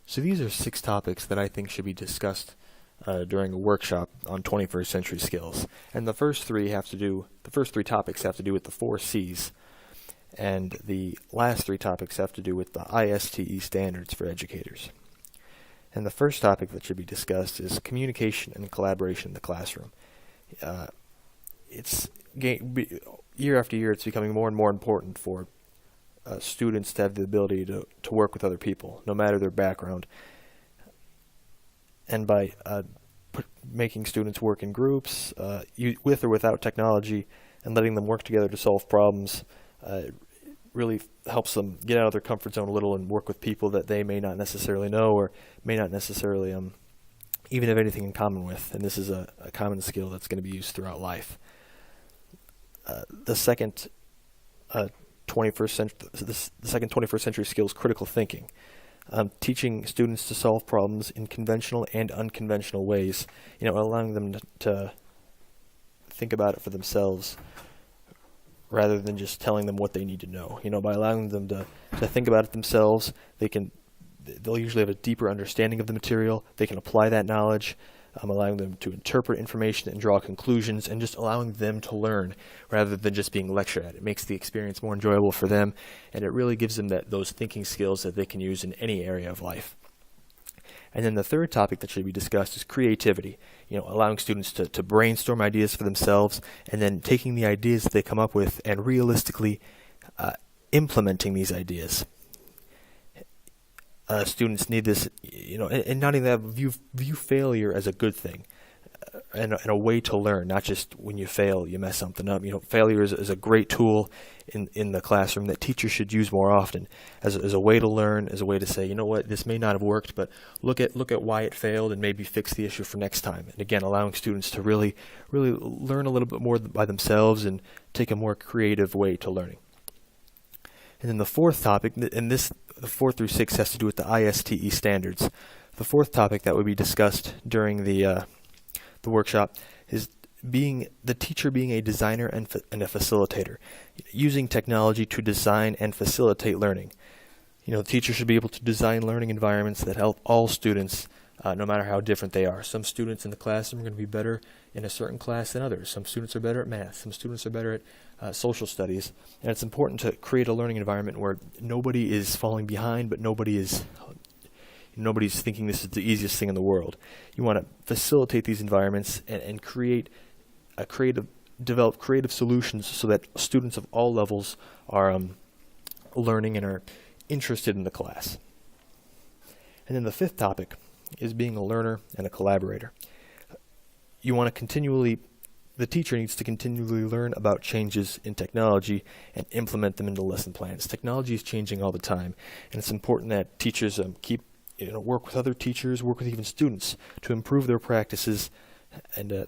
So these are 6 topics that I think should be discussed during a workshop on 21st century skills. And the first three topics have to do with the 4 C's, and the last 3 topics have to do with the ISTE standards for educators. And the first topic that should be discussed is communication and collaboration in the classroom. Year after year, it's becoming more and more important for students to have the ability to work with other people, no matter their background. And by making students work in groups, with or without technology, and letting them work together to solve problems, it really helps them get out of their comfort zone a little and work with people that they may not necessarily know or may not necessarily even have anything in common with. And this is a common skill that's going to be used throughout life. The second 21st century skill is critical thinking. Teaching students to solve problems in conventional and unconventional ways, allowing them to think about it for themselves rather than just telling them what they need to know. By allowing them to think about it themselves, they'll usually have a deeper understanding of the material. They can apply that knowledge, allowing them to interpret information and draw conclusions, and just allowing them to learn rather than just being lectured at. It makes the experience more enjoyable for them, and it really gives them those thinking skills that they can use in any area of life. And then the third topic that should be discussed is creativity. Allowing students to brainstorm ideas for themselves, and then taking the ideas that they come up with and realistically implementing these ideas. Students need this, and not even that, view failure as a good thing, and a way to learn, not just when you fail, you mess something up. Failure is a great tool in the classroom that teachers should use more often as a way to learn, as a way to say, this may not have worked, but look at why it failed and maybe fix the issue for next time. And again, allowing students to really learn a little bit more by themselves and take a more creative way to learning. And then the fourth topic, the 4 through 6 has to do with the ISTE standards. The fourth topic that would be discussed during the workshop is the teacher being a designer and a facilitator, using technology to design and facilitate learning. The teacher should be able to design learning environments that help all students, no matter how different they are. Some students in the classroom are going to be better in a certain class than others. Some students are better at math. Some students are better at social studies. And it's important to create a learning environment where nobody is falling behind, but nobody's thinking this is the easiest thing in the world. You want to facilitate these environments and develop creative solutions so that students of all levels are learning and are interested in the class. And then the fifth topic is being a learner and a collaborator. The teacher needs to continually learn about changes in technology and implement them into lesson plans. Technology is changing all the time, and it's important that teachers work with other teachers, work with even students to improve their practices and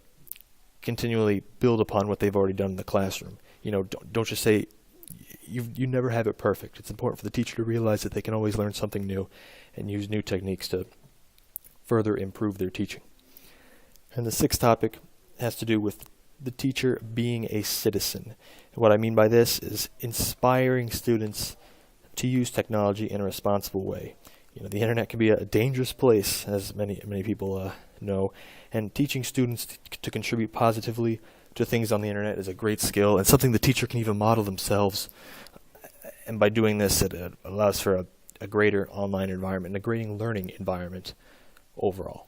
continually build upon what they've already done in the classroom. Don't just say you never have it perfect. It's important for the teacher to realize that they can always learn something new and use new techniques to further improve their teaching. And the sixth topic has to do with the teacher being a citizen. And what I mean by this is inspiring students to use technology in a responsible way. The internet can be a dangerous place, as many people know, and teaching students to contribute positively to things on the internet is a great skill and something the teacher can even model themselves. And by doing this, it allows for a greater online environment and a greater learning environment overall.